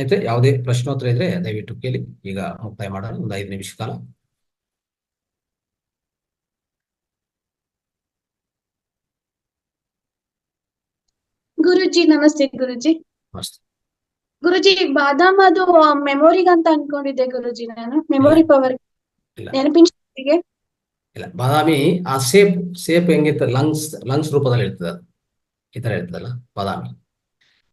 ಸ್ನೇಹಿತರೆ, ಯಾವುದೇ ಪ್ರಶ್ನೋತ್ತರ ಇದ್ರೆ ದಯವಿಟ್ಟು ಕೇಳಿ. ಈಗ ಮುಕ್ತಾಯ ಮಾಡೋಣ, ಒಂದು 5 ನಿಮಿಷ ಕಾಲ. ಗುರುಜಿ ನಮಸ್ತೆ. ಗುರುಜಿ ಮಸ್ತ್. ಗುರುಜಿ ಬಾದಾಮ್ ಅದು ಮೆಮೊರಿಗಂತ ಅನ್ಕೊಂಡಿದ್ದೆ ಗುರುಜಿ. ನಾನು ಮೆಮೊರಿ ಪವರ್ ಇಲ್ಲ ನೆನಪಿನ ಶಕ್ತಿಗೆ. ಇಲ್ಲ, ಬಾದಾಮಿ ಆ ಸೇಪ್ ಹೆಂಗಿರ್ತದೆ, ಲಂಗ್ಸ್ ರೂಪದಲ್ಲಿ ಇರ್ತದೆ. ಅದು ಈ ತರ ಇರ್ತದಲ್ಲ ಬಾದಾಮಿ.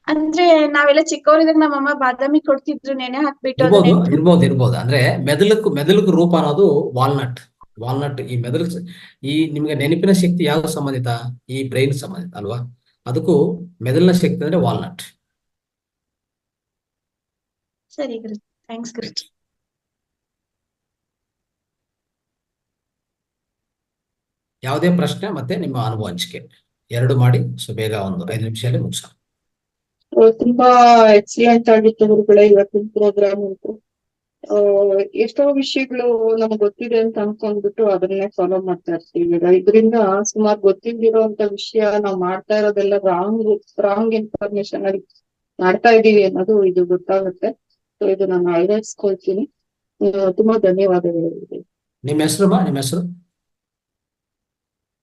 ಅಂದ್ರೆ ನಾವೆಲ್ಲ ಚಿಕ್ಕವರಿದ್ದಾಗ ನಮ್ಮಮ್ಮ ಬಾದಾಮಿ ಕೊಡ್ತಿದ್ರು, ನೆನೆ ಹಾಕ್ಬಿಟ್ಟು ಇರ್ಬೋದು ಅದನ್ನ ಇರ್ಬೋದು ಇರ್ಬೋದು ಅಂದ್ರೆ ಮೆದುಳುಕು ರೂಪ ಅನ್ನೋದು ವಾಲ್ನಟ್. ಈ ಮೆದುಳು, ಈ ನಿಮ್ಗೆ ನೆನಪಿನ ಶಕ್ತಿ ಯಾವ್ದು ಸಂಬಂಧಿತ? ಈ ಬ್ರೈನ್ ಸಂಬಂಧಿತ ಅಲ್ವಾ? ಅದಕ್ಕೂ ಮೆದುಳಿನ ಶಕ್ತಿ ಅಂದ್ರೆ ವಾಲ್ನಟ್. ಸರಿ ಗುರುಜಿ, ಥ್ಯಾಂಕ್ಸ್ ಗುರುಜಿ. ಯಾವುದೇ ಪ್ರಶ್ನೆ ಮತ್ತೆ ನಿಮ್ಮ ಅನುಭವ ಹಂಚಿಕೆ ಎರಡು ಮಾಡಿ. ಸೊ ಬೇಗ ಒಂದು 5 ನಿಮಿಷದಲ್ಲಿ ಮುಗಿಸೋಣ. ತುಂಬಾ ಎಕ್ಸಲೆಂಟ್ ಆಗಿತ್ತು ಗುರುಗಳೇ ಇವತ್ತಿನ ಪ್ರೋಗ್ರಾಮ್ ಅಂತೂ. ಎಷ್ಟೋ ವಿಷಯಗಳು ನಮ್ಗೆ ಗೊತ್ತಿದೆ ಅಂತ ಅನ್ಕೊಂಡ್ಬಿಟ್ಟು ಅದನ್ನೇ ಫಾಲೋ ಮಾಡ್ತಾ ಇರ್ತೀವಿ. ಇದರಿಂದ ಸುಮಾರು ಗೊತ್ತಿಲ್ದಿರೋಂತ ವಿಷಯ ನಾವು ಮಾಡ್ತಾ ಇರೋದೆಲ್ಲ ರಾಂಗ್ ಇನ್ಫಾರ್ಮೇಶನ್ ಅಲ್ಲಿ ಮಾಡ್ತಾ ಇದೀವಿ ಅನ್ನೋದು ಇದು ಗೊತ್ತಾಗುತ್ತೆ. ಸೊ ಇದು ನಾನು ಅಳವಡಿಸ್ಕೊಳ್ತೀನಿ. ತುಂಬಾ ಧನ್ಯವಾದಗಳು. ನಿಮ್ಮ ಹೆಸರು? ನಿಮ್ಮ ಹೆಸರು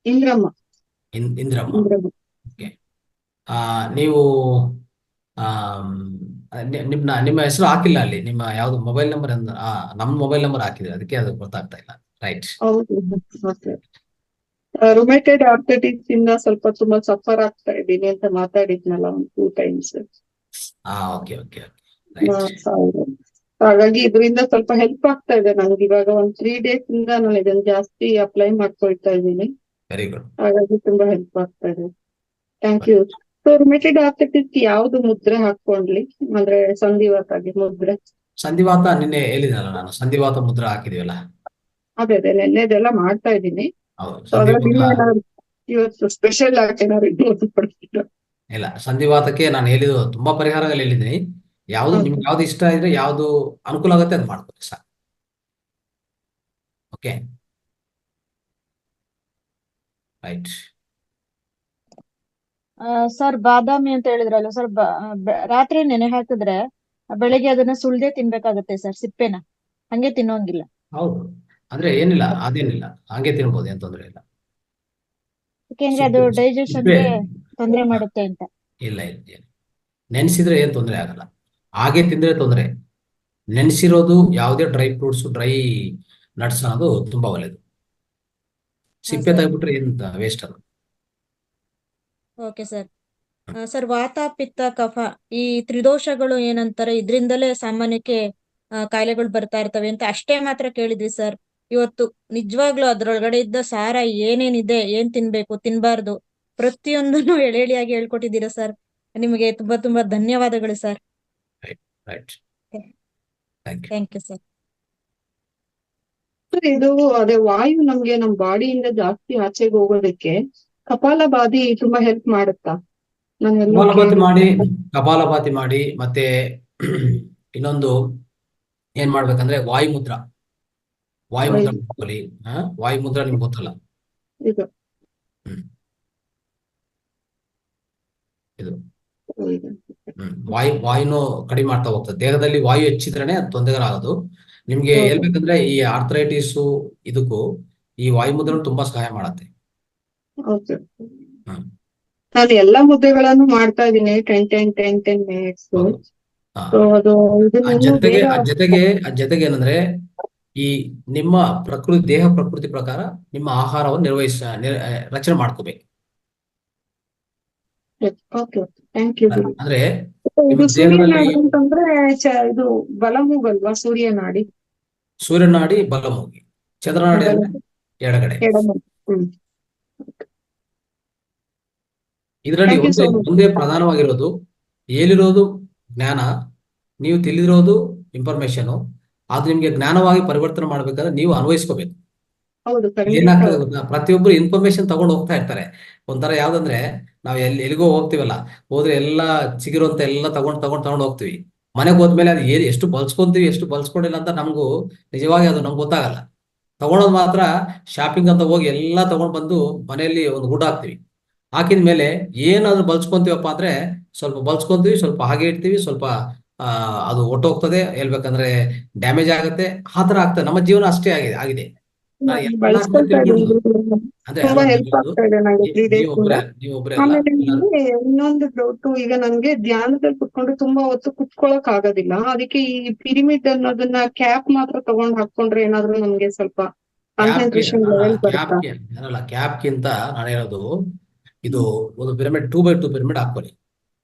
ಇಂದ್ರಮ್ಮ. ಇಂದ್ರಮ್ಮ. ಇಂದ್ರಮ್ಮ. ಓಕೆ. ನೀವು ನಿಮ್ಮ ಹೆಸರು ಹಾಕಿಲ್ಲ ಅಲ್ಲಿ. ನಿಮ್ಮ ಯಾವ್ದು ಮೊಬೈಲ್ ನಂಬರ್? ನಮ್ಮ ಮೊಬೈಲ್ ನಂಬರ್ ಹಾಕಿದ್ರೆ ಅದಕ್ಕೆ ಅದು ಗೊತ್ತಾಗ್ತಾ ಇಲ್ಲ. ರೈಟ್. ಹೌದು. ಓಕೆ. ರೊಮ್ಯಾಟೈಡ್ ಆರ್ಥೈಟಿಸ್ ಇಂದ ಸ್ವಲ್ಪ ತುಂಬಾ ಸಫರ್ ಆಗ್ತಾ ಇದ್ದೀನಿ ಅಂತ ಮಾತಾಡಿದ್ನಲ್ಲ ಒಂದು 2 times. Okay okay right. ಹಾಗಾಗಿ ಇದರಿಂದ ಸ್ವಲ್ಪ ಹೆಲ್ಪ್ ಆಗ್ತಾ ಇದೆ ನನ್ಗೆ. ಇವಾಗ ಒಂದ್ 3 days ಇಂದ ನಾನು ಇದನ್ನ ಜಾಸ್ತಿ ಅಪ್ಲೈ ಮಾಡ್ಕೊಳ್ತಾ ಇದ್ದೀನಿ. Very good. ಹಾಗಾಗಿ ತುಂಬಾ ಹೆಲ್ಪ್ ಆಗ್ತಾ ಇದೆ. Thank you. So rheumatoid arthritis ಯಾವ್ದು ಮುದ್ರೆ ಹಾಕೊಂಡ್ಲಿ? ಅಂದ್ರೆ ಸಂಧಿವಾತಾಗಿ ಮುದ್ರೆ? ಸಂಧಿವಾತ ನಿನ್ನೆ ಹೇಳಿದ್ನಲ್ಲ ನಾನು, ಸಂಧಿವಾತ ಮುದ್ರೆ ಹಾಕಿದೀವಲ್ಲ. ಅದೇ ನೆನ್ನೆದೆಲ್ಲ ಮಾಡ್ತಾ ಇದ್ದೀನಿ. ಹೌದು. ಇವತ್ತು ಸ್ಪೆಷಲ್ ಆಗಿ ಏನಾದ್ರು ಇನ್ನೊಂದು ಕೊಡ್ತೀರಾ? ಇಲ್ಲ, ಸಂಧಿವಾತಕ್ಕೆ ನಾನು ಹೇಳಿದ್ದು ತುಂಬಾ ಪರಿಹಾರಗಳು ಹೇಳಿದ್ದೀನಿ. ಯಾವ್ದು ನಿಮ್ಗೆ ಯಾವ್ದು ಇಷ್ಟ ಇದ್ರೆ, ಯಾವ್ದು ಅನುಕೂಲ ಆಗುತ್ತೆ ಅದು ಮಾಡ್ಕೊಳ್ಳಿ ಸರ್. Okay right. ಸರ್ ಬಾದಾಮಿ ಅಂತ ಹೇಳಿದ್ರಲ್ಲ ಸರ್, ರಾತ್ರಿ ನೆನೆ ಹಾಕಿದ್ರೆ ಬೆಳಿಗ್ಗೆ ಅದನ್ನ ಸುಳ್ದೆ ತಿನ್ಬೇಕಾಗತ್ತೆ ಸರ್, ಸಿಪ್ಪೆನ ಹಂಗೆ ತಿನ್ನೋಂಗಿಲ್ಲ. ಹೌದು, ಅಂದ್ರೆ ಏನಿಲ್ಲ, ಅದೇನಿಲ್ಲ, ಹಂಗೆ ತಿನ್ಬೋದು, ಏನ್ ತೊಂದ್ರೆ ಇಲ್ಲ. ಯಾಕೆಂದ್ರೆ ಅದು ಡೈಜೆಷನ್ಗೆ ತೊಂದರೆ ಮಾಡುತ್ತೆ ಅಂತ. ಇಲ್ಲ, ನೆನೆಸಿದ್ರೆ ಏನ್ ತೊಂದರೆ ಆಗಲ್ಲ. ಹಾಗೆ ತಿಂದ್ರೆ ತೊಂದರೆ. ನೆನೆಸಿರೋದು ಯಾವುದೇ ಡ್ರೈ ಫ್ರೂಟ್ಸ್, ಡ್ರೈ ನಟ್ಸ್ ಅನ್ನೋದು ತುಂಬಾ ಒಳ್ಳೇದು. ಸಿಪ್ಪೆ ತೆಗೆದ್ಬಿಟ್ರೆ ಏನ್ ವೇಸ್ಟ್ ಅದು. Okay sir. ಸರ್ ವಾತ ಪಿತ್ತ ಕಫ ಈ ತ್ರಿದೋಷಗಳು ಏನಂತಾರೆ, ಇದ್ರಿಂದಲೇ ಸಾಮಾನ್ಯಕ್ಕೆ ಕಾಯಿಲೆಗಳು ಬರ್ತಾ ಇರ್ತವೆ ಅಂತ ಅಷ್ಟೇ ಮಾತ್ರ ಕೇಳಿದ್ವಿ ಸರ್. ಇವತ್ತು ನಿಜವಾಗ್ಲೂ ಅದ್ರೊಳಗಡೆ ಇದ್ದ ಸಾರ ಏನೇನಿದೆ, ಏನ್ ತಿನ್ಬೇಕು ತಿನ್ಬಾರ್ದು, ಪ್ರತಿಯೊಂದನ್ನು ಎಳೆಯಾಗಿ ಹೇಳ್ಕೊಟ್ಟಿದ್ದೀರಾ ಸರ್. ನಿಮಗೆ ತುಂಬಾ ತುಂಬಾ ಧನ್ಯವಾದಗಳು ಸರ್. Thank you sir. ಇದು ಅದೇ ವಾಯು ನಮ್ಗೆ ನಮ್ ಬಾಡಿಯಿಂದ ಜಾಸ್ತಿ ಆಚೆಗೆ ಹೋಗೋದಕ್ಕೆ ಕಪಾಲಭಾತಿ ತುಂಬಾ ಹೆಲ್ಪ್ ಮಾಡುತ್ತಾ? ಕಪಾಲಭಾತಿ ಮಾಡಿ ಮತ್ತೆ ಇನ್ನೊಂದು ಏನ್ ಮಾಡ್ಬೇಕಂದ್ರೆ ವಾಯುಮುದ್ರಾ ಮಾಡ್ಕೊಳ್ಳಿ. ವಾಯುಮುದ್ರಾ ನಿಮ್ಗೆ ಗೊತ್ತಲ್ಲ ಇದು? ವಾಯುನು ಕಡಿಮೆ ಮಾಡ್ತಾ ಹೋಗ್ತದೆ. ದೇಹದಲ್ಲಿ ವಾಯು ಹೆಚ್ಚಿದ್ರೇನೆ ಅದು ತೊಂದರೆ ಆಗೋದು. ನಿಮ್ಗೆ ಹೇಳ್ಬೇಕಂದ್ರೆ ಈ ಆರ್ಥರೈಟಿಸ್ ಇದಕ್ಕೂ ಈ ವಾಯುಮುದ್ರಾ ತುಂಬಾ ಸಹಾಯ ಮಾಡತ್ತೆ. ನಾನು ಎಲ್ಲಾ ಮುದ್ದೆಗಳನ್ನು ಮಾಡ್ತಾ ಇದ್ದೀನಿ 10 minutes. ಜೊತೆಗೆ ಏನಂದ್ರೆ ಈ ನಿಮ್ಮ ದೇಹ ಪ್ರಕೃತಿ ಪ್ರಕಾರ ನಿಮ್ಮ ಆಹಾರವನ್ನು ರಚನೆ ಮಾಡ್ಕೋಬೇಕು. ಅಂದ್ರೆ ಇದು ಬಲಮೂಗಲ್ವಾ? ಸೂರ್ಯನಾಡಿ ಬಲಮೂಗಿ, ಚಂದ್ರನಾಡಿ ಅಂದ್ರೆ ಎಡಗಡೆ. ಇದರಲ್ಲಿ ಒಂದೇ ಪ್ರಧಾನವಾಗಿರೋದು, ಹೇಳಿರೋದು ಜ್ಞಾನ, ನೀವು ತಿಳಿದಿರೋದು ಇನ್ಫಾರ್ಮೇಶನ್. ಅದು ನಿಮ್ಗೆ ಜ್ಞಾನವಾಗಿ ಪರಿವರ್ತನೆ ಮಾಡ್ಬೇಕಾದ್ರೆ ನೀವು ಅನ್ವಯಿಸ್ಕೋಬೇಕು. ಏನಾಗ್ತದೆ ಗೊತ್ತಾ, ಪ್ರತಿಯೊಬ್ಬರು ಇನ್ಫಾರ್ಮೇಶನ್ ತಗೊಂಡು ಹೋಗ್ತಾ ಇರ್ತಾರೆ. ಒಂಥರ ಯಾವ್ದಂದ್ರೆ, ನಾವ್ ಎಲ್ಲಿಗೋ ಹೋಗ್ತಿವಲ್ಲ, ಹೋದ್ರೆ ಎಲ್ಲಾ ಸಿಗಿರುವಂತ ಎಲ್ಲ ತಗೊಂಡ್ ಹೋಗ್ತೀವಿ. ಮನೆಗೆ ಹೋದ್ಮೇಲೆ ಅದು ಎಷ್ಟು ಬಳಸ್ಕೊಂತೀವಿ, ಎಷ್ಟು ಬಳಸ್ಕೊಂಡಿಲ್ಲ ಅಂತ ನಮಗೂ ನಿಜವಾಗಿ ಅದು ನಮ್ಗೆ ಗೊತ್ತಾಗಲ್ಲ. ತಗೊಳೋದು ಮಾತ್ರ ಶಾಪಿಂಗ್ ಅಂತ ಹೋಗಿ ಎಲ್ಲಾ ತಗೊಂಡ್ ಬಂದು ಮನೆಯಲ್ಲಿ ಒಂದು ಗುಡ್ಡ ಹಾಕ್ತಿವಿ. ಹಾಕಿದ ಮೇಲೆ ಏನಾದ್ರು ಬಳಸ್ಕೊಂತೀವಪ್ಪ ಅಂದ್ರೆ ಸ್ವಲ್ಪ ಬಳಸ್ಕೊಂತೀವಿ, ಸ್ವಲ್ಪ ಹಾಗೆ ಇಡ್ತೀವಿ, ಸ್ವಲ್ಪ ಅದು ಹೊಟ್ಟೋಗ್ತದೆ, ಹೇಳ್ಬೇಕಂದ್ರೆ ಡ್ಯಾಮೇಜ್ ಆಗುತ್ತೆ, ಆ ತರ ಆಗ್ತದೆ. ನಮ್ಮ ಜೀವನ ಅಷ್ಟೇ ಆಗಿದೆ. ನಾನು ಎಲ್ಲಾ ಕಡೆ ಬಳಸ್ಕೊಳ್ತಾ ತಿಳ್ಕೊಂಡು ಇದ್ದೀನಿ. ಅದೇ ತುಂಬಾ ಅಲ್ಲ ಹೆಲ್ಪ್ ಆಗ್ತಾ ಇದೆ ನಂಗೆ 3 ಡೇಸ್ ಇಂದ. ನೀವೊಬ್ಬರೇ ಅಲ್ಲ, ಆಮೇಲೆ ಎಲ್ಲರೂ. ನನಗೆ ಇನ್ನೊಂದು ಡೌಟ್, ಈಗ ನನ್ಗೆ ಧ್ಯಾನದಲ್ಲಿ ಕುತ್ಕೊಂಡು ತುಂಬಾ ಹೊತ್ತು ಕುತ್ಕೊಳಕ್ ಆಗೋದಿಲ್ಲ. ಅದಕ್ಕೆ ಈ ಪಿರಿಮಿಡ್ ಅನ್ನೋದನ್ನ ಕ್ಯಾಪ್ ಮಾತ್ರ ತಗೊಂಡ್ ಹಾಕೊಂಡ್ರೆ ಏನಾದ್ರು ನಮ್ಗೆ ಸ್ವಲ್ಪ ಕಾನ್ಸಂಟ್ರೇಷನ್ ಲೆವೆಲ್ ಬರುತ್ತಾ? ಕ್ಯಾಪ್ಗಿಂತ ನಾನು ಹೇಳೋದು, ಇದು ಒಂದು ಪಿರಮಿಡ್ 2x2 ಪಿರಮಿಡ್ ಹಾಕೊಳ್ಳಿ.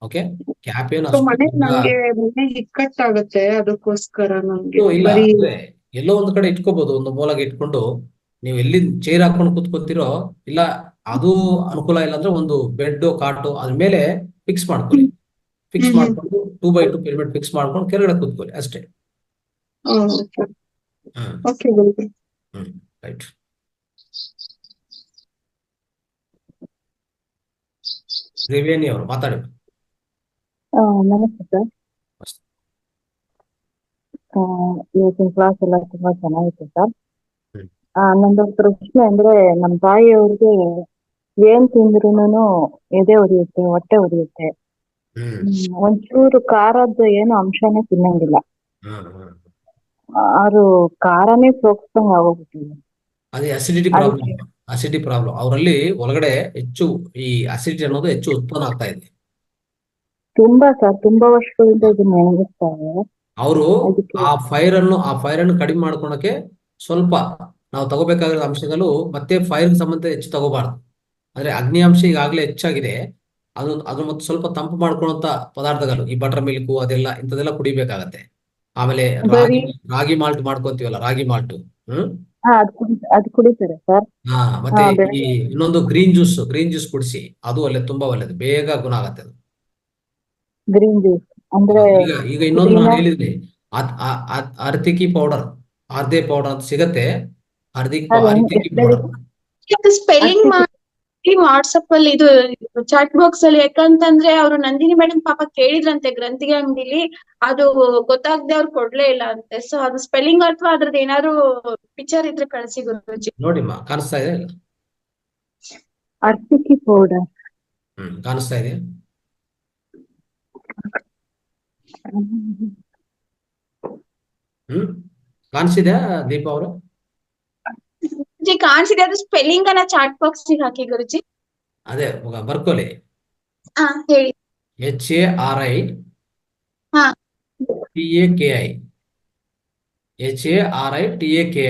ಓಕೆ, ಕ್ಯಾಪ್ ಏನು ಸೊ ಅಷ್ಟು ನನ್ಗೆ ಮನೆ ಇಕ್ಕಟ್ಟಾಗತ್ತೆ, ಅದಕ್ಕೋಸ್ಕರ ನನ್ಗೆ ಇಲ್ಲ ಬರೀ ಅಂದ್ರೆ ಎಲ್ಲೋ ಒಂದ್ ಕಡೆ ಇಟ್ಕೋಬಹುದು, ಒಂದು ಮೂಲೆಗೆ ಇಟ್ಕೊಂಡು ನೀವು ಎಲ್ಲಿ ಚೇರ್ ಹಾಕೊಂಡು ಕೂತ್ಕೊತೀರೋ, ಇಲ್ಲ ಅದು ಅನುಕೂಲ ಇಲ್ಲ ಅಂದ್ರೆ ಒಂದು ಬೆಡ್ ಕಾಟು ಅದ್ರ ಮೇಲೆ ಫಿಕ್ಸ್ ಮಾಡ್ಕೊಳ್ಳಿ. ಫಿಕ್ಸ್ ಹ್ಮ್. ಮಾಡ್ಕೊಂಡು 2x2 ಪಿರಮಿಡ್ ಫಿಕ್ಸ್ ಮಾಡ್ಕೊಂಡು ಕೆಳಗಡೆ ಕೂತ್ಕೊಳ್ಳಿ ಅಷ್ಟೇ. ಹ್ಮ್ ಓಕೆ ಗುರುಜಿ. ರೈಟ್. ತ್ರಿವೇಣಿ ಅವರು ಮಾತಾಡಿ. ನಮಸ್ತೆ ಸರ್. ಇವತ್ತಿನ ಕ್ಲಾಸ್ ಎಲ್ಲ ತುಂಬಾ ಚೆನ್ನಾಗಿತ್ತು ಸರ್. ಹ್ಮ್. ನಂದೊಂದು ಪ್ರಶ್ನೆ ಅಂದ್ರೆ, ನಮ್ಮ ತಾಯಿಯವ್ರಿಗೆ ಏನ್ ತಿಂದ್ರೂನು ಎದೆ ಉರಿಯುತ್ತೆ, ಹೊಟ್ಟೆ ಉರಿಯುತ್ತೆ. ಒಂಚೂರು ಖಾರದ್ದು ಏನು ಅಂಶನೇ ತಿನ್ನಂಗಿಲ್ಲ. ಅವರು ಖಾರನೇ ಸೋಕ್ಸ್ದಂಗ್ ಆಗೋಗ್ಬಿಟ್ಟಿದೆ. ಅದೇ ಅಸಿಡಿಟಿ ಪ್ರಾಬ್ಲಮ್ ಅವರಲ್ಲಿ ಒಳಗಡೆ ಹೆಚ್ಚು ಈ ಅಸಿಡಿಟಿ ಅನ್ನೋದು ಹೆಚ್ಚು ಉತ್ಪನ್ನ ಆಗ್ತಾ ಇದೆ. ತುಂಬಾ ಸರ್, ತುಂಬಾ ವರ್ಷಗಳಿಂದ ಇದನ್ನ ನೆನಪಿಸ್ತಾರೆ. ಅವರು ಅದಕ್ಕೆ ಆ ಫೈರ್ ಅನ್ನು ಕಡಿಮೆ ಮಾಡ್ಕೊಳಕ್ಕೆ ಸ್ವಲ್ಪ ನಾವು ತಗೋಬೇಕಾಗಿರೋ ಅಂಶಗಳು ಮತ್ತೆ ಫೈರ್ ಸಂಬಂಧ ಹೆಚ್ಚು ತಗೋಬಾರ್ದು. ಅಂದ್ರೆ ಅಗ್ನಿ ಅಂಶ ಈಗಾಗಲೇ ಹೆಚ್ಚಾಗಿದೆ, ಅದು ಮತ್ತೆ ಸ್ವಲ್ಪ ತಂಪು ಮಾಡ್ಕೊಳ್ಳುವಂತ ಪದಾರ್ಥಗಳು, ಈ ಬಟರ್ ಮಿಲ್ಕ್ ಅದೆಲ್ಲ ಇಂಥದೆಲ್ಲ ಕುಡಿಬೇಕಾಗತ್ತೆ. ಆಮೇಲೆ ಬರೀ ರಾಗಿ ಮಾಲ್ಟ್ ಮಾಡ್ಕೊಂತೀವಲ್ಲ, ರಾಗಿ ಮಾಲ್ಟ್. ಅದು ಕುಡಿತಾರೆ ಸರ್. ಮತ್ತೆ ಈ ಬೆಳಗ್ಗೆ ಇನ್ನೊಂದು ಗ್ರೀನ್ ಜ್ಯೂಸ್ ಕುಡಿಸಿ, ಅದು ತುಂಬಾ ಒಳ್ಳೇದು, ಬೇಗ ಗುಣ ಆಗತ್ತೆ ಅದು. ಗ್ರೀನ್ ಜ್ಯೂಸ್ ಅಂದ್ರೆ ಈಗ ಇನ್ನೊಂದು ಪುದೀನ. ನಾನು ಹೇಳಿದ್ನಿ, ಅರ್ತಿಕಿ ಪೌಡರ್, ಅರ್ಧೆ ಪೌಡರ್ ಅಂತ ಸಿಗತ್ತೆ. ಅರ್ತಿಕಿ ಪೌಡರ್ ಸ್ಪೆಲ್ಲಿಂಗ್ ಮಾಡಿ ವಾಟ್ಸಪ್ ಅಲ್ಲಿ ಇದು ಚಾಟ್ ಬಾಕ್ಸ್ ಅಲ್ಲಿ, ಯಾಕಂತಂದ್ರೆ ಅವ್ರು ನಂದಿನಿ ಮೇಡಮ್ ಪಾಪ ಕೇಳಿದ್ರಂತೆ ಗ್ರಂಥಿಗೆ ಅಂಗಡಿಲಿ, ಅದು ಗೊತ್ತಾಗದೆ ಅವ್ರು ಕೊಡ್ಲೇ ಇಲ್ಲ ಅಂತೆ. ಸೊ ಅದು ಸ್ಪೆಲ್ಲಿಂಗ್ ಅಥವಾ ಅದ್ರದ್ದು ಏನಾದ್ರು ಪಿಕ್ಚರ್ ಇದ್ರೆ ಕಳಿಸಿ ಗುರುಜಿ. ನೋಡಿಮ್ಮ, ಕಾಣಿಸ್ತಾ ಇದೆ ಇಲ್ಲ? ಅರ್ತಿಕಿ ಪೌಡರ್ ಕಾಣಿಸ್ತಾ ಇದೆ. ಕಾಣಿಸಿದ್ಯಾ ದೀಪಾ ಅವರು? ಗುರುಜಿ ಕಾಣಿಸಿದೆ, ಅದು ಸ್ಪೆಲ್ಲಿಂಗ್ ಅನ್ನ ಚಾಟ್ ಬಾಕ್ಸ್ ಹಾಕಿ ಗುರುಜಿ. ಅದೇ ಬರ್ಕೊಳ್ಳಿ. ಹೇಳಿ. HARI ಹಾ. TAKI HARI TAKI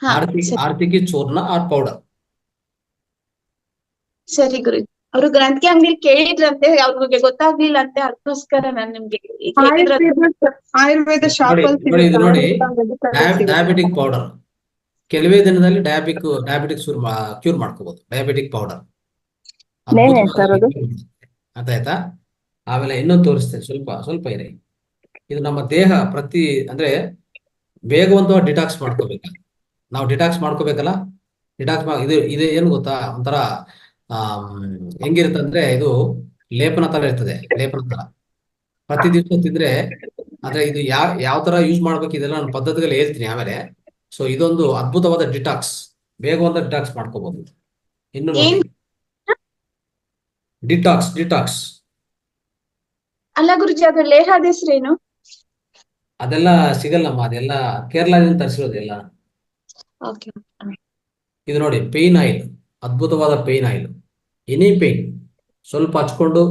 ಹಾ, ಆರ್ತಿಕಿ ಚೂರ್ಣ ಆರ್ ಪೌಡರ್. ಸರಿ ಗುರುಜಿ. ಅವ್ರು ಗ್ರಂಥಿಗೆ ಅಂಗಡಿಲಿ ಕೇಳಿದ್ರಂತೆ, ಅವ್ರಿಗೆ ಗೊತ್ತಾಗ್ಲಿಲ್ಲ ಅಂತೆ, ಅದಕ್ಕೋಸ್ಕರ ನಾನು ನಿಮ್ಗೆ ಆಯುರ್ವೇದ ಶಾಪ್ ನೋಡಿ, ಇದು ನೋಡಿ, ಡಯಾಬಿಟಿಕ್ ಪೌಡರ್. ಕೆಲವೇ ದಿನದಲ್ಲಿ ಡಯಾಬಿಟಿಕ್ ಕ್ಯೂರ್ ಮಾಡ್ಕೋಬಹುದು. ಡಯಾಬಿಟಿಕ್ ಪೌಡರ್ ಅರ್ಥ ಆಯ್ತಾ? ಆಮೇಲೆ ಇನ್ನೊಂದು ತೋರಿಸ್ತೇನೆ, ಸ್ವಲ್ಪ ಇರಿ. ಇದು ನಮ್ಮ ದೇಹ ಅಂದ್ರೆ ವೇಗವಂತವಾಗಿ ಡಿಟಾಕ್ಸ್ ಮಾಡ್ಕೋಬೇಕು. ನಾವು ಡಿಟಾಕ್ಸ್ ಮಾಡ್ಕೋಬೇಕಲ್ಲ. ಇದು ಏನು ಗೊತ್ತಾ, ಒಂಥರ ಹೆಂಗಿರುತ್ತೆ ಅಂದ್ರೆ, ಇದು ಲೇಪನ ತರ ಇರ್ತದೆ. ಲೇಪನ ತರ ಪ್ರತಿ ದಿವಸ ತಿಂದ್ರೆ, ಅಂದ್ರೆ ಇದು ಯಾವ ತರ ಯೂಸ್ ಮಾಡ್ಬೇಕು ಇದೆಲ್ಲ ನಾನು ಪದ್ಧತಿಗಳು ಹೇಳ್ತೀನಿ ಆಮೇಲೆ. ಸೊ ಇದೊಂದು ಅದ್ಭುತವಾದ ಡಿಟಾಕ್ಸ್, ವೇಗವಂತ ಡಿಟಾಕ್ಸ್ ಮಾಡ್ಕೋಬಹುದು. ಇನ್ನು ನೋಡಿ, ಡಿಟಾಕ್ಸ್ ಅಲ್ಲ ಗುರುಜಿ, ಅದು ಲೇಹದ ಹೆಸರೇನು? ಅದೆಲ್ಲ ಸಿಗಲ್ಲಮ್ಮ, ಅದೆಲ್ಲ ಕೇರಳದಿಂದ ತರಿಸಿರೋದೆಲ್ಲ. ಇದು ನೋಡಿ, ಪೇನ್ ಆಯಿಲ್, ಅದ್ಭುತವಾದ ಪೇನ್ ಆಯಿಲ್. ಎನಿ ಪೇನ್ ಸ್ವಲ್ಪ ಹಚ್ಕೊಂಡು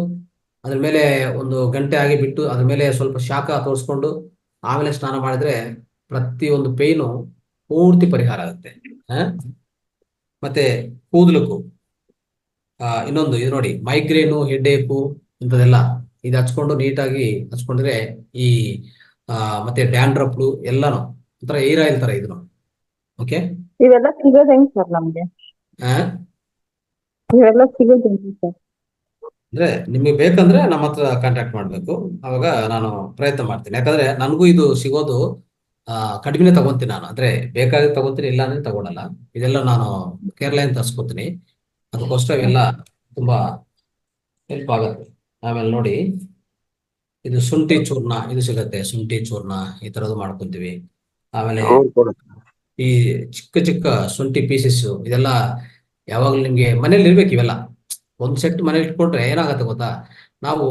ಅದ್ರ ಮೇಲೆ 1 ಗಂಟೆ ಆಗಿ ಬಿಟ್ಟು ಅದ್ರ ಮೇಲೆ ಸ್ವಲ್ಪ ಶಾಖ ತೋರಿಸ್ಕೊಂಡು ಆಮೇಲೆ ಸ್ನಾನ ಮಾಡಿದ್ರೆ ಪ್ರತಿಯೊಂದು ಪೇನು ಪೂರ್ತಿ ಪರಿಹಾರ ಆಗುತ್ತೆ. ಮತ್ತೆ ಕೂದಲಕ್ಕೂ ಇನ್ನೊಂದು, ಇದು ನೋಡಿ, ಮೈಗ್ರೇನು, ಹೆಡ್ಏಕು ಇಂಥದೆಲ್ಲ ಇದು ಹಚ್ಕೊಂಡು ನೀಟಾಗಿ ಹಚ್ಕೊಂಡ್ರೆ ಈ ಮತ್ತೆ ಡ್ಯಾಂಡ್ರಫ್ಲು ಎಲ್ಲಾನು ಒಂಥರ ಏರ್ ಆಯಿಲ್ ತರ ಇದನ್ನು. ಓಕೆ, ಇವೆಲ್ಲ ಸಿಗೋದು ಹೆಂಗ್ ಸರ್ ನಮ್ಗೆ? ಇವೆಲ್ಲ ಸಿಗೋದು ಹೆಂಗ್ ಸರ್? ಅಂದ್ರೆ ನಿಮಗೆ ಬೇಕಂದ್ರೆ ನಮ್ಮ ಹತ್ರ ಕಾಂಟ್ಯಾಕ್ಟ್ ಮಾಡ್ಬೇಕು, ಅವಾಗ ನಾನು ಪ್ರಯತ್ನ ಮಾಡ್ತೀನಿ. ಯಾಕಂದ್ರೆ ನನಗೂ ಇದು ಸಿಗೋದು ಕಡಿಮೆ ತಗೊಂತೀನಿ ನಾನು. ಅಂದ್ರೆ ಬೇಕಾದ್ರೆ ತಗೊಂತೀನಿ, ಇಲ್ಲ ಅಂದ್ರೆ ತಗೊಳಲ್ಲ. ಇದೆಲ್ಲ ನಾನು ಕೇರಳದಿಂದ ತರಿಸ್ಕೊತೀನಿ, ಅದಕ್ಕೋಸ್ಕರ ಇವೆಲ್ಲ ತುಂಬಾ ಹೆಲ್ಪ್ ಆಗುತ್ತೆ. ಆಮೇಲೆ ನೋಡಿ, ಇದು ಶುಂಠಿ ಚೂರ್ಣ, ಇದು ಸಿಗತ್ತೆ. ಶುಂಠಿ ಚೂರ್ಣ ಈ ತರದ್ದು ಮಾಡ್ಕೊಂತೀವಿ. ಆಮೇಲೆ ಈ ಚಿಕ್ಕ ಶುಂಠಿ ಪೀಸಸ್, ಇದೆಲ್ಲ ಯಾವಾಗ್ಲೂ ನಿಮ್ಗೆ ಮನೇಲಿ ಇರ್ಬೇಕು. ಇವೆಲ್ಲ ಒಂದು ಸೆಟ್ ಮನೇಲಿ ಇಟ್ಕೊಂಡ್ರೆ ಏನಾಗತ್ತೆ ಗೊತ್ತಾ, ನಾವು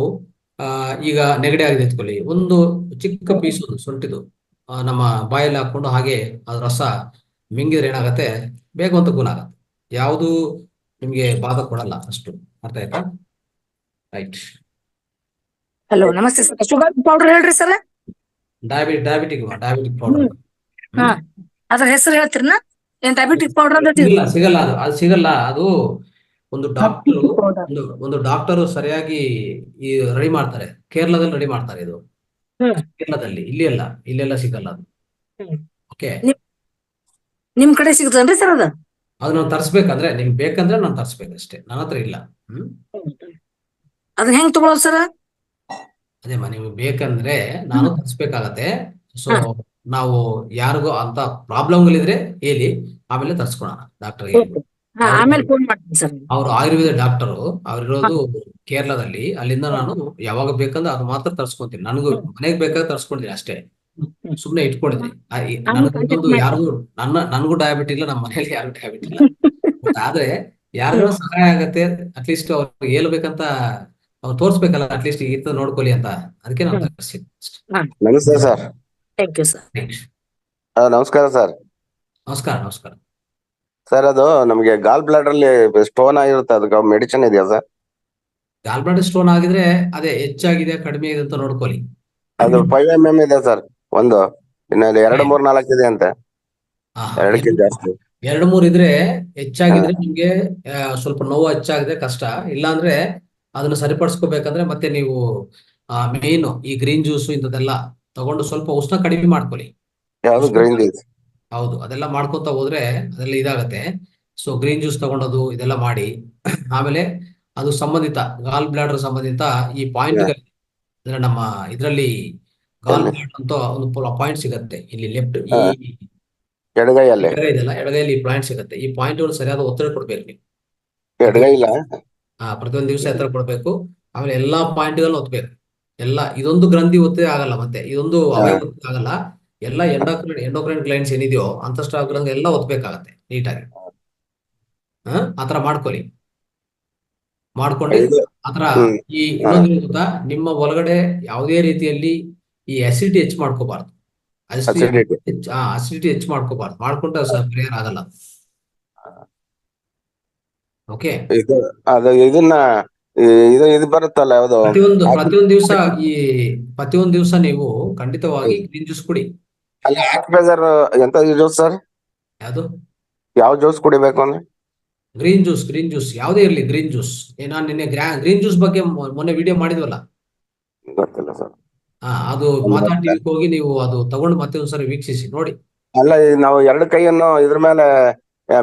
ಈಗ ನೆಗಡಿ ಆಗಿದೆ ಎತ್ಕೊಳ್ಳಿ, ಒಂದು ಚಿಕ್ಕ ಪೀಸ್ ಒಂದು ಸೊಂಟಿದು ನಮ್ಮ ಬಾಯಲ್ಲಿ ಹಾಕೊಂಡು ಹಾಗೆ ಅದ್ರ ರಸ ಮಿಂಗಿದ್ರೆ ಏನಾಗತ್ತೆ, ಬೇಗ ಒಂದು ಗುಣ ಆಗತ್ತೆ. ಯಾವುದು ನಿಮ್ಗೆ ಬಾಧ ಕೊಡಲ್ಲ ಅಷ್ಟು. ಅರ್ಥ ಆಯ್ತಾ? ರೈಟ್. ಹಲೋ, ನಮಸ್ತೆ ಸರ್. ಶುಗರ್ ಪೌಡರ್ ಹೇಳ್ರಿ ಸರ್. Diabetic powder. ಹಾ, ಅದ್ರ ಹೆಸರು ಹೇಳ್ತೀರನ? ಏನ್ ಡಯಾಬಿಟಿಕ್ ಪೌಡರ್ ಅಂತ ಸಿಗಲ್ಲ ಅದು ಸಿಗಲ್ಲ. ಅದು ಒಂದು ಡಾಕ್ಟರ್ ಸರಿಯಾಗಿ ಈ ರೆಡಿ ಮಾಡ್ತಾರೆ, ಕೇರಳದಲ್ಲಿ ರೆಡಿ ಮಾಡ್ತಾರೆ ಇದು. ಕೇರಳದಲ್ಲಿ, ಇಲ್ಲೆಲ್ಲ ಸಿಗಲ್ಲ ಅದು. ಓಕೆ, ನಿಮ್ ಕಡೆ ಸಿಗುತ್ತೇನ್ರಿ ಸರ್ ಅದು? ಅದು ನಾವು ತರಿಸ್ಬೇಕಂದ್ರೆ, ನಿಮ್ಗೆ ಬೇಕಂದ್ರೆ ನಾನು ತರಿಸ್ಬೇಕಷ್ಟೇ, ನನ್ನ ಹತ್ರ ಇಲ್ಲ. ಅದನ್ನ ಹೆಂಗ್ ತಗೊಳ್ಳೋದು ಸರ್? ಅದೇ ನಿಮ್ಗೆ ಬೇಕಂದ್ರೆ ನಾನು ತರಿಸ್ಬೇಕಾಗತ್ತೆ. ಸೊ ನಾವು ಯಾರಿಗೋ ಅಂತ ಪ್ರಾಬ್ಲಮ್ಗಳಿದ್ರೆ ಹೇಳಿ, ಆಮೇಲೆ ತರ್ಸ್ಕೊಳೋಣ. ಡಾಕ್ಟರ್ ಆಮೇಲೆ ಫೋನ್ ಮಾಡ್ತೀನಿ ಸರ್. ಅವರು ಆಯುರ್ವೇದ ಡಾಕ್ಟರು, ಅವ್ರಿರೋದು ಕೇರಳದಲ್ಲಿ. ಅಲ್ಲಿಂದ ನಾನು ಯಾವಾಗ ಬೇಕಂದ್ರೆ ಅದು ಮಾತ್ರ ತರ್ಸ್ಕೊಂತೀನಿ. ನನಗೂ ಮನೆಗೆ ಬೇಕಾದ್ರೆ ತರ್ಸ್ಕೊಂಡಿದ್ದೀನಿ ಅಷ್ಟೇ, ಸುಮ್ನೆ ಇಟ್ಕೊಂಡಿದ್ದೀನಿ. ನನಗೊಂದು ಯಾರಿಗೂ ನನಗೂ ಡಯಾಬಿಟಿ ಇಲ್ಲ, ನಮ್ಮ ಮನೇಲಿ ಯಾರಿಗೂ ಡಯಾಬಿಟಿ ಇಲ್ಲ. ಆದ್ರೆ ಯಾರಿಗೂ ಸಹಾಯ ಆಗತ್ತೆ, ಅಟ್ಲೀಸ್ಟ್ ಅವ್ರಿಗೆ ಹೇಳ್ಬೇಕಂತ ಅವ್ರು ತೋರ್ಸ್ಬೇಕಲ್ಲ, ಅಟ್ಲೀಸ್ಟ್ ಈತ ನೋಡ್ಕೊಳ್ಳಿ ಅಂತ. ಅದಕ್ಕೆ ನಾನು ತರಿಸ್ತೀನಿ. ನಮಸ್ತೆ ಸರ್. Thank you sir. ನಮಸ್ಕಾರ ಸರ್. ನಮಸ್ಕಾರ. ಸರ್, ಅದು ನಮಗೆ ಗಾಲ್ ಬ್ಲಾಡರ್ ಅಲ್ಲಿ ಸ್ಟೋನ್ ಆಗಿರುತ್ತೆ, ಅದಕ್ಕೆ ಮೆಡಿಸಿನ್ ಇದೆಯಾ ಸರ್? ಗಾಲ್ ಬ್ಲಾಡರ್ ಸ್ಟೋನ್ ಆಗಿದ್ರೆ ಅದೇ ಹೆಚ್ಚಾಗಿದೆ ಕಡಿಮೆ ಇದೆ ಅಂತ ನೋಡ್ಕೊಳ್ಳಿ. ಅದು 5 mm ಇದೆ ಸರ್ ಒಂದು, ಇನ್ನಲ್ಲಿ 2, 3, 4 ಇದೆ ಅಂತೆ. 2 ಜಾಸ್ತಿ 2, 3 ಇದ್ರೆ ಹೆಚ್ಚಾಗಿದ್ರೆ ನಿಮ್ಗೆ ಸ್ವಲ್ಪ ನೋವು ಹೆಚ್ಚಾಗಿದೆ ಕಷ್ಟ. ಇಲ್ಲಾಂದ್ರೆ ಅದನ್ನ ಸರಿಪಡಿಸ್ಕೋಬೇಕಂದ್ರೆ ಮತ್ತೆ ನೀವು ಮೇನ್ ಈ ಗ್ರೀನ್ ಜ್ಯೂಸ್ ಇಂಥದ್ದೆಲ್ಲ ತಗೊಂಡು ಸ್ವಲ್ಪ ಉಷ್ಣ ಕಡಿಮೆ ಮಾಡ್ಕೊಳ್ಳಿ. ಯಾವ್ದು ಗ್ರೀನ್ ಜ್ಯೂಸ್? ಹೌದು, ಅದೆಲ್ಲ ಮಾಡ್ಕೊಂತ ಹೋದ್ರೆ ಅದೆಲ್ಲ ಇದಾಗತ್ತೆ. ಸೊ ಗ್ರೀನ್ ಜ್ಯೂಸ್ ತಗೊಂಡೋದು ಇದೆಲ್ಲ ಮಾಡಿ, ಆಮೇಲೆ ಅದು ಸಂಬಂಧಿತ ಗಾಲ್ ಬ್ಲಾಡರ್ ಸಂಬಂಧಿತ ಈ ಪಾಯಿಂಟ್ ಅಂದ್ರೆ ನಮ್ಮ ಇದರಲ್ಲಿ ಗಾಲ್ ಬ್ಲಾಡರ್ ಅಂತ ಒಂದು ಪಾಯಿಂಟ್ ಸಿಗತ್ತೆ ಇಲ್ಲಿ ಲೆಫ್ಟ್, ಈ ಎಡಗೈಯಲ್ಲಿ ಇದೆಲ್ಲ ಎಡಗೈಯಲ್ಲಿ ಪಾಯಿಂಟ್ ಸಿಗತ್ತೆ. ಈ ಪಾಯಿಂಟ್ ಸರಿಯಾದ ಒತ್ತಡ ಕೊಡ್ಬೇಕು ನೀವು. ಎಡಗೈಲ್ಲ ಪ್ರತಿಯೊಂದು ದಿವಸ ಎತ್ತರ ಕೊಡ್ಬೇಕು. ಆಮೇಲೆ ಎಲ್ಲಾ ಪಾಯಿಂಟ್ಗಳನ್ನ ಒತ್ತಬೇಕು. ಇದೊಂದು ಗ್ರಂಥಿ ಒತ್ತೇ ಆಗಲ್ಲ, ಮತ್ತೆ ಇದೊಂದು ಅವಯವ ಒತ್ತೇ ಆಗಲ್ಲ. ಎಲ್ಲ ಎಂಡೋಕ್ರೈನ್ ಗ್ಲ್ಯಾಂಡ್ಸ್ ಏನಿದೆಯೋ ಅಂತಸ್ರಾವ ಗ್ರಂಥಿ ಎಲ್ಲ ಒತ್ತಬೇಕಾಗತ್ತೆ ನೀಟಾಗಿ. ಆತರ ಮಾಡ್ಕೊಳ್ಳಿ. ಮಾಡ್ಕೊಂಡು ಆತರ ಈ ಇನ್ನೊಂದು ಗೊತ್ತಾ, ನಿಮ್ಮ ಒಳಗಡೆ ಯಾವುದೇ ರೀತಿಯಲ್ಲಿ ಈ ಅಸಿಡಿಟಿ ಹೆಚ್ಚು ಮಾಡ್ಕೋಬಾರ್ದು. ಅಸಿಡಿಟಿ ಹೆಚ್ಚು ಮಾಡ್ಕೋಬಾರ್ದು. ಮಾಡ್ಕೊಂಡ್ರೆ ಪರಿಹಾರ ಆಗಲ್ಲ. ಓಕೆ, ಅದು ಇದನ್ನ ಇದು ಬರುತ್ತಲ್ಲ ಯಾವ್ದು, ಪ್ರತಿಯೊಂದು ದಿವಸ ನೀವು ಖಂಡಿತವಾಗಿ ಗ್ರೀನ್ ಜ್ಯೂಸ್ ಕುಡಿ. ಅಲ್ಲಿ ಆಕ್ಯುಪ್ರೆಷರ್ ಎಂತ ಜ್ಯೂಸ್ ಸರ್? ಯಾವುದು? ಯಾವ ಜ್ಯೂಸ್ ಕುಡಿಬೇಕು ಅಂದ್ರೆ? ಗ್ರೀನ್ ಜ್ಯೂಸ್ ಯಾವುದೇ ಇರ್ಲಿ, ಗ್ರೀನ್ ಜ್ಯೂಸ್. ನಾನು ನಿನ್ನೆ ಗ್ರೀನ್ ಜ್ಯೂಸ್ ಬಗ್ಗೆ ಮೊನ್ನೆ ವಿಡಿಯೋ ಮಾಡಿದ್ವಲ್ಲ, ಗೊತ್ತಿಲ್ಲ ಸರ್. ಅದು ಮಾತಾ ಟಿವಿಗೆ ಹೋಗಿ ನೀವು ಅದು ತಗೊಂಡು ಮತ್ತೆ ಒಂದ್ಸರಿ ವೀಕ್ಷಿಸಿ ನೋಡಿ. ಅಲ್ಲ, ನಾವು 2 ಕೈಯನ್ನು ಇದ್ರ ಮೇಲೆ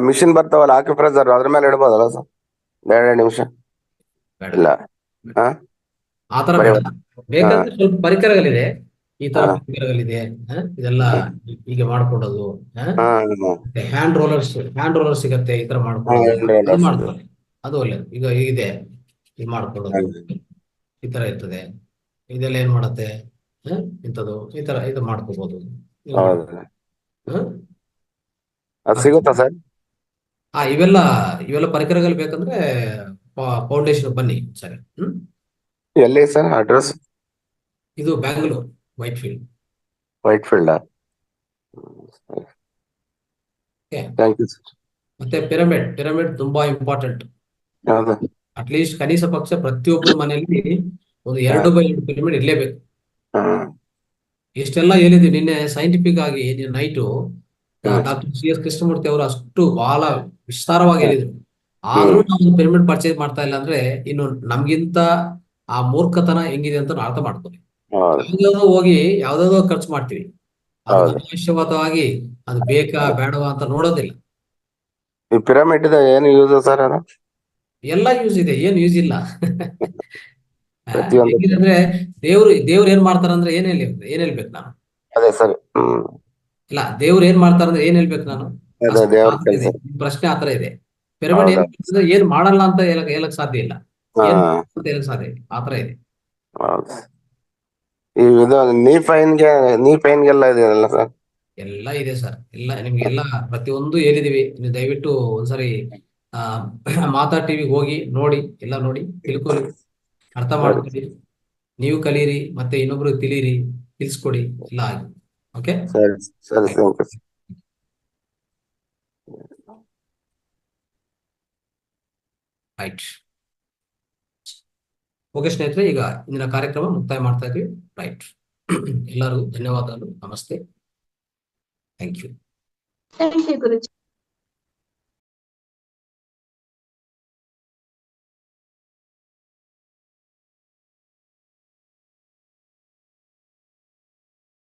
ಮಿಷಿನ್ ಬರ್ತಾವಲ್ಲ ಆಕ್ಯುಪ್ರೆಷರ್, ಅದ್ರ ಮೇಲೆ ಇಡ್ಬೋದಲ್ಲ ಸರ್? 2 ನಿಮಿಷ ಇಲ್ಲ? ಆತರ ಬೇಡ. ಬೇಕಂದ್ರೆ ಸ್ವಲ್ಪ ಪರಿಕರಗಳಿದೆ, ಈ ತರ ಪರಿಕರಗಳಿದೆ. ಇದೆಲ್ಲ ಹೀಗೆ ಮಾಡ್ಕೊಡೋದು. ಹ್ಯಾಂಡ್ ರೋಲರ್ ಸಿಗತ್ತೆ, ಈ ತರ ಮಾಡ್ಕೊಡೋದು. ಮಾಡ್ಕೊಳ್ಳಿ, ಅದು ಒಳ್ಳೇದು. ಈಗ ಇದೆ, ಇದು ಮಾಡ್ಕೊಡೋದು ಈ ತರ ಇರ್ತದೆ. ಇದೆಲ್ಲ ಏನ್ ಮಾಡತ್ತೆ, ಇಂಥದ್ದು ಈ ತರ ಇದು ಮಾಡ್ಕೋಬಹುದು. ಸಿಗುತ್ತಾ ಸರ್? ಇವೆಲ್ಲ ಪರಿಕರಗಳು ಬೇಕಂದ್ರೆ ಫೌಂಡೇಶನ್ ಬನ್ನಿ ಸರಿ. ಎಲ್ಲಿ ಸರ್ ಅಡ್ರೆಸ್? ಇದು Bangalore, Whitefield. Thank you sir. ಮತ್ತೆ ಪಿರಮಿಡ್ ತುಂಬಾ ಇಂಪಾರ್ಟೆಂಟ್. ಅಟ್ಲೀಸ್ಟ್ ಕನಿಷ್ಠ ಪಕ್ಷ ಪ್ರತಿಯೊಬ್ಬರ ಮನೆಯಲ್ಲಿ ಒಂದು 2x2 ಪಿರಮಿಡ್ ಇರ್ಲೇಬೇಕು. ಇಷ್ಟೆಲ್ಲ ಹೇಳಿದ್ವಿ ನಿನ್ನೆ ಸೈಂಟಿಫಿಕ್ ಆಗಿ. ನೈಟು ಡಾಕ್ಟರ್ CS ಕೃಷ್ಣಮೂರ್ತಿ ಅವರು ಅಷ್ಟು ಬಹಳ ವಿಸ್ತಾರವಾಗಿ ಹೇಳಿದ್ರು. ಆದ್ರೂ ನಾವು ಪಿರಮಿಡ್ ಪರ್ಚೇಸ್ ಮಾಡ್ತಾ ಇಲ್ಲ ಅಂದ್ರೆ ಇನ್ನು ನಮ್ಗಿಂತ ಆ ಮೂರ್ಖತನ ಹೆಂಗಿದೆ ಅಂತ ಅರ್ಥ ಮಾಡ್ಕೊಳ್ಳಿ. ಯಾವ್ದಾದ್ರು ಹೋಗಿ ಯಾವ್ದಾದ್ರು ಖರ್ಚು ಮಾಡ್ತೀವಿ, ಅದು ಅನಾವಶ್ಯಕವಾಗಿ ಅದು ಬೇಕಾ ಬೇಡವಾ ಅಂತ ನೋಡೋದಿಲ್ಲ. ಈ ಪಿರಮಿಡ್ ಏನು ಯೂಸ್ ಸರ್? ಅದು ಎಲ್ಲ ಯೂಸ್ ಇದೆ, ಏನ್ ಯೂಸ್ ಇಲ್ಲ. ಅಂದ್ರೆ ದೇವ್ರು ಏನ್ ಮಾಡ್ತಾರಂದ್ರೆ ಏನ್ ಹೇಳ್ಬೇಕು ನಾನು? ಅದೇ ಸರ್. ಇಲ್ಲ, ದೇವ್ರು ಏನ್ ಮಾಡ್ತಾರಂದ್ರೆ ಏನ್ ಹೇಳ್ಬೇಕು ನಾನು? ಪ್ರಶ್ನೆ ಆತರ ಇದೆ. ಪಿರಮಿಡ್ ಏನ್ ಮಾಡಲ್ಲ ಅಂತ ಹೇಳಕ್ ಸಾಧ್ಯ ಇಲ್ಲ. ಹೇಳಕ್ ಸಾಧ್ಯ ಇಲ್ಲ, ಆತರ ಇದೆ. ನೀ ಫೈನ್ಗೆಲ್ಲ ಇದೆಯಲ್ಲ ಸರ್? ಎಲ್ಲ ಇದೆ ಸರ್, ಎಲ್ಲ ನಿಮ್ಗೆಲ್ಲ ಪ್ರತಿಯೊಂದು ಹೇಳಿದೀವಿ. ನೀವು ದಯವಿಟ್ಟು ಒಂದ್ಸರಿ ಮಾತಾ ಟಿವಿಗೆ ಹೋಗಿ ನೋಡಿ, ಎಲ್ಲ ನೋಡಿ ತಿಳ್ಕೊಳ್ಳಿ, ಅರ್ಥ ಮಾಡ್ಕೊಳ್ಳಿ. ನೀವು ಕಲೀರಿ, ಮತ್ತೆ ಇನ್ನೊಬ್ರು ತಿಳಿಸ್ಕೊಡಿ, ಎಲ್ಲ ಆಗಿ. ಓಕೆ, ಸರಿ ಸರಿ ಥ್ಯಾಂಕ್ ಯು. ರೈಟ್. ಓಕೆ ಸ್ನೇಹಿತರೆ, ಈಗ ಇಂದಿನ ಕಾರ್ಯಕ್ರಮ ಮುಕ್ತಾಯ ಮಾಡ್ತಾ ಇದ್ವಿ. ರೈಟ್. ಎಲ್ಲರಿಗೂ ಧನ್ಯವಾದಗಳು. ನಮಸ್ತೆ. Thank you. Thank you Guruji.